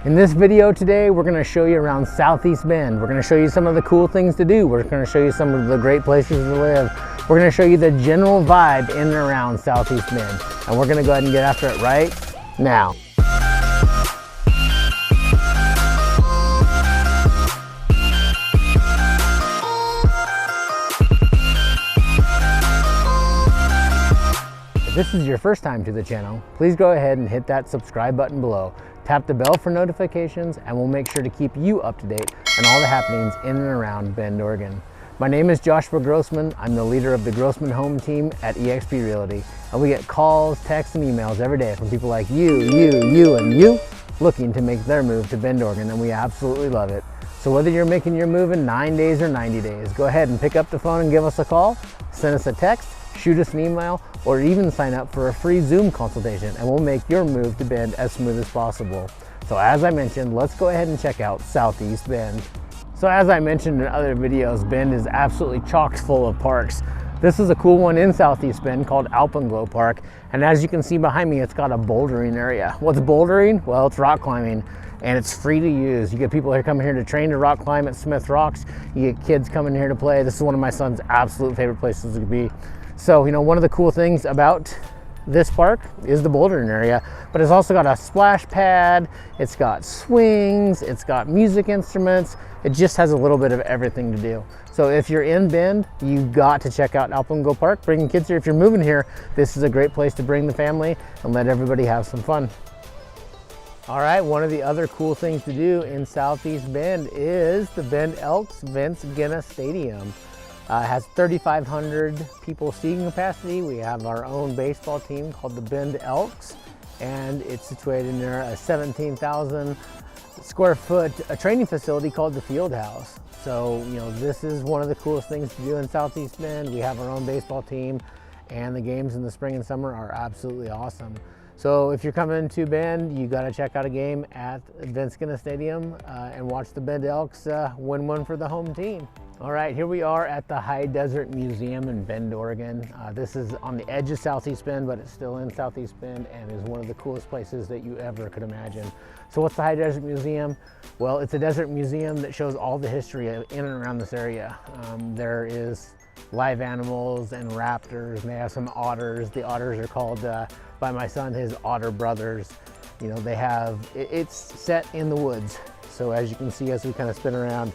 In this video today, we're going to show you around Southeast Bend. We're going to show you some of the cool things to do. We're going to show you some of the great places to live. We're going to show you the general vibe in and around Southeast Bend. And we're going to go ahead and get after it right now. If this is your first time to the channel, please go ahead and hit that subscribe button below. Tap the bell for notifications and we'll make sure to keep you up to date on all the happenings in and around Bend, Oregon. My name is Joshua Grossman. I'm the leader of the Grossman Home Team at eXp Realty. And we get calls, texts, and emails every day from people like you, and you looking to make their move to Bend, Oregon, and we absolutely love it. So whether you're making your move in 9 days or 90 days, go ahead and pick up the phone and give us a call, send us a text, shoot us an email, or even sign up for a free Zoom consultation and we'll make your move to Bend as smooth as possible. So as I mentioned, let's go ahead and check out Southeast Bend. So as I mentioned in other videos, Bend is absolutely chock full of parks. This is a cool one in Southeast Bend called Alpine Park. And as you can see behind me, it's got a bouldering area. What's bouldering? Well, it's rock climbing and it's free to use. You get people here coming here to train to rock climb at Smith Rocks. You get kids coming here to play. This is one of my son's absolute favorite places to be. So, you know, one of the cool things about this park is the bouldering area, but it's also got a splash pad, it's got swings, it's got music instruments. It just has a little bit of everything to do. So if you're in Bend, you've got to check out Alpine Park, bring kids here. If you're moving here, this is a great place to bring the family and let everybody have some fun. All right, one of the other cool things to do in Southeast Bend is the Bend Elks Genna Stadium. It has 3,500 people seating capacity. We have our own baseball team called the Bend Elks, and it's situated near a 17,000 square foot training facility called the Field House. So, you know, this is one of the coolest things to do in Southeast Bend. We have our own baseball team, and the games in the spring and summer are absolutely awesome. So if you're coming to Bend, you got to check out a game at Bend Genna Stadium and watch the Bend Elks win one for the home team. All right, here we are at the High Desert Museum in Bend, Oregon. This is on the edge of Southeast Bend, but it's still in Southeast Bend and is one of the coolest places that you ever could imagine. So what's the High Desert Museum? Well, it's a desert museum that shows all the history in and around this area. There is live animals and raptors, and they have some otters. The otters are called, by my son, his otter brothers. You know, they have, it's set in the woods. So as you can see, as we kind of spin around,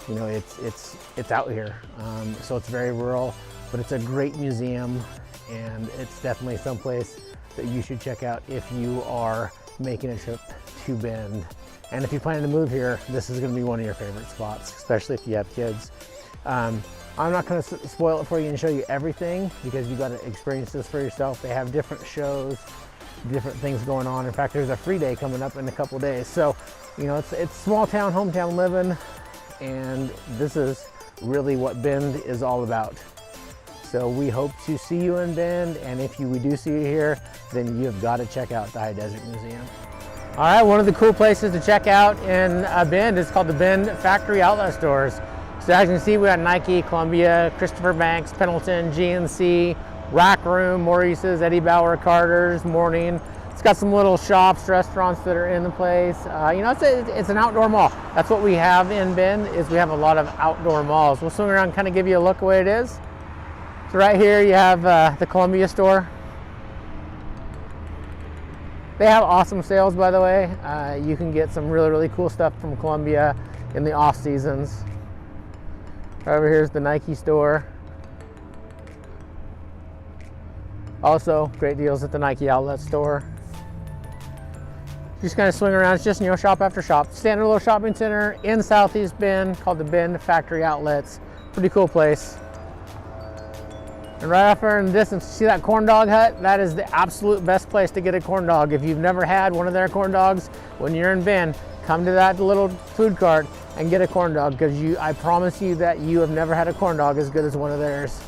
you know, it's out here. So it's very rural, but it's a great museum and it's definitely someplace that you should check out if you are making a trip to Bend. And if you plan to move here, this is gonna be one of your favorite spots, especially if you have kids. I'm not gonna spoil it for you and show you everything because you gotta experience this for yourself. They have different shows, different things going on. In fact, there's a free day coming up in a couple days. So, you know, it's small town, hometown living. And this is really what Bend is all about. So we hope to see you in Bend, and if we do see you here, then you've got to check out the High Desert Museum. All right, one of the cool places to check out in Bend is called the Bend Factory Outlet Stores. So as you can see, we got Nike, Columbia, Christopher Banks, Pendleton, GNC, Rack Room, Maurice's, Eddie Bauer, Carter's, Morning. It's got some little shops, restaurants that are in the place. You know, it's an outdoor mall. That's what we have in Bend, is we have a lot of outdoor malls. We'll swing around and kind of give you a look at the way it is. So right here you have the Columbia store. They have awesome sales, by the way. You can get some really, really cool stuff from Columbia in the off seasons. Right over here's the Nike store. Also, great deals at the Nike outlet store. Just kind of swing around. It's just, you know, shop after shop. Standard little shopping center in Southeast Bend called the Bend Factory Outlets. Pretty cool place. And right off there in the distance, see that corn dog hut? That is the absolute best place to get a corn dog. If you've never had one of their corn dogs, when you're in Bend, come to that little food cart and get a corn dog, because I promise you that you have never had a corn dog as good as one of theirs.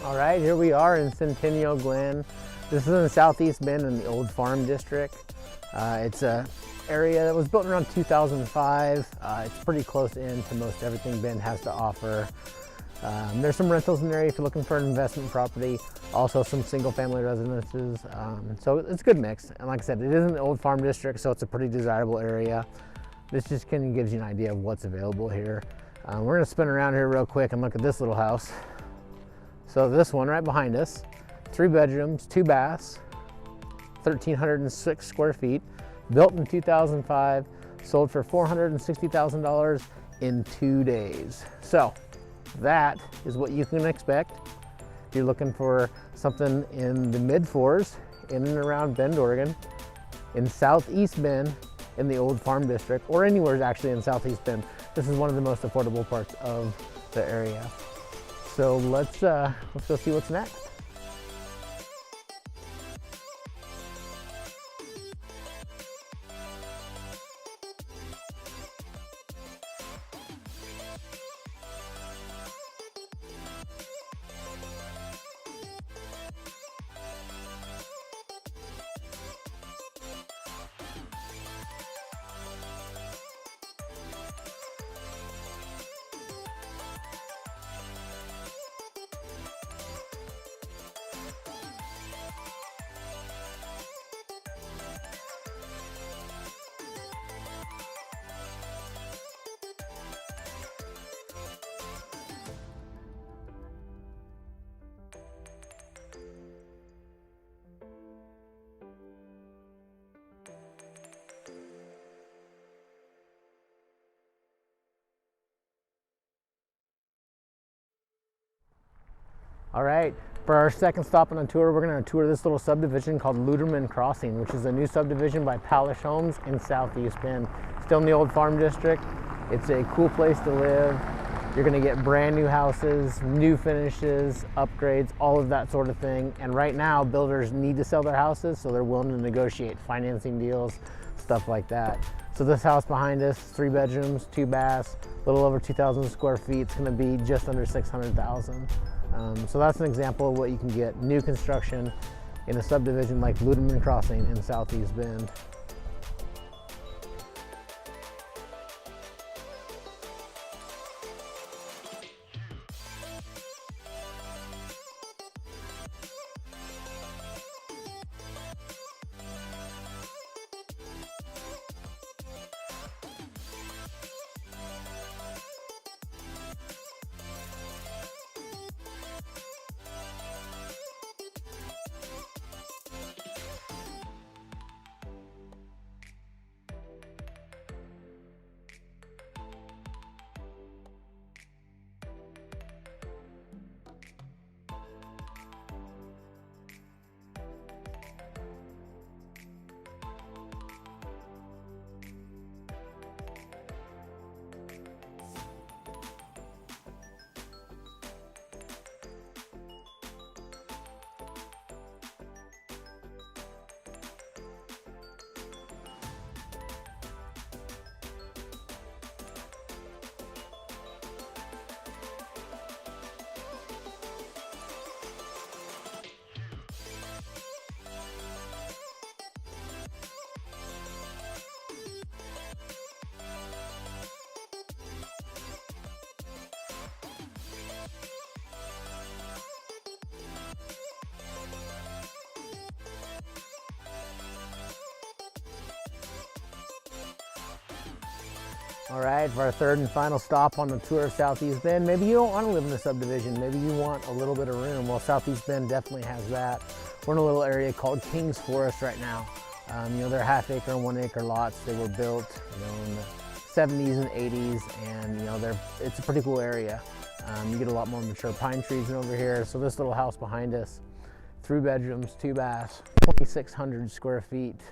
All right, here we are in Centennial, Glen. This is in Southeast Bend in the old farm district. It's an area that was built around 2005. It's pretty close in to most everything Bend has to offer. There's some rentals in the area if you're looking for an investment property, also some single family residences. So it's a good mix. And like I said, it is in the old farm district, so it's a pretty desirable area. This just kind of gives you an idea of what's available here. We're gonna spin around here real quick and look at this little house. So this one right behind us, 3 bedrooms, 2 baths, 1,306 square feet, built in 2005, sold for $460,000 in 2 days. So that is what you can expect if you're looking for something in the mid-4s in and around Bend, Oregon, in Southeast Bend, in the old farm district, or anywhere actually in Southeast Bend. This is one of the most affordable parts of the area. So let's go see what's next. All right, for our second stop on the tour, we're gonna tour this little subdivision called Luderman Crossing, which is a new subdivision by Palish Homes in Southeast Bend. Still in the old farm district. It's a cool place to live. You're gonna get brand new houses, new finishes, upgrades, all of that sort of thing. And right now, builders need to sell their houses, so they're willing to negotiate financing deals, stuff like that. So this house behind us, 3 bedrooms, 2 baths, a little over 2,000 square feet. It's gonna be just under 600,000. So that's an example of what you can get, new construction in a subdivision like Luderman Crossing in Southeast Bend. All right, for our third and final stop on the tour of Southeast Bend, maybe you don't want to live in a subdivision, maybe you want a little bit of room. Well, Southeast Bend definitely has that. We're in a little area called King's Forest right now. They're 1/2 acre and 1 acre lots. They were built, in the 70s and 80s, and it's a pretty cool area. You get a lot more mature pine trees than over here. So this little house behind us, 3 bedrooms, 2 baths, 2,600 square feet,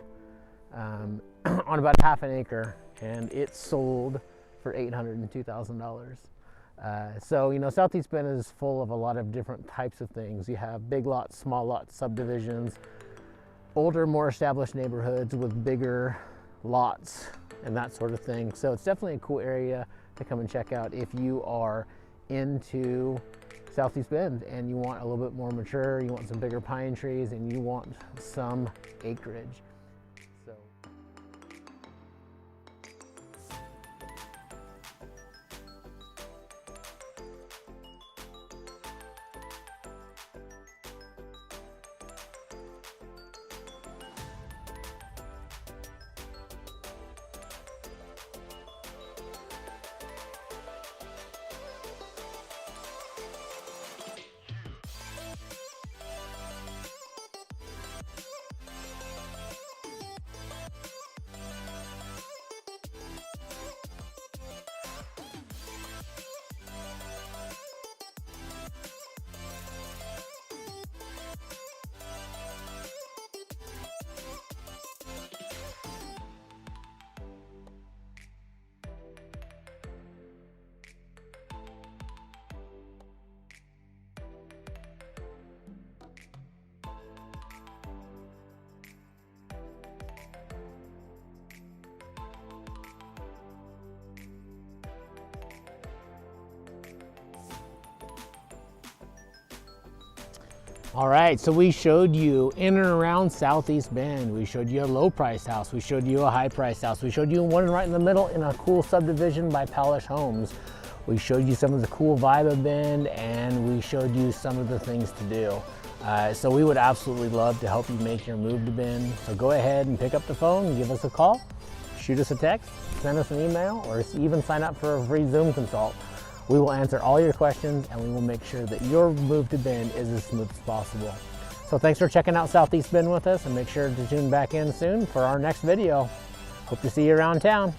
on about 1/2 an acre. And it sold for $802,000. So, Southeast Bend is full of a lot of different types of things. You have big lots, small lots, subdivisions, older, more established neighborhoods with bigger lots and that sort of thing. So it's definitely a cool area to come and check out if you are into Southeast Bend and you want a little bit more mature, you want some bigger pine trees, and you want some acreage. So. All right, so we showed you in and around Southeast Bend. We showed you a low price house. We showed you a high price house. We showed you one right in the middle in a cool subdivision by Palish Homes. We showed you some of the cool vibe of Bend, and we showed you some of the things to do. So we would absolutely love to help you make your move to Bend. So go ahead and pick up the phone and give us a call, shoot us a text, send us an email, or even sign up for a free Zoom consult. We will answer all your questions, and we will make sure that your move to Bend is as smooth as possible. So thanks for checking out Southeast Bend with us, and make sure to tune back in soon for our next video. Hope to see you around town.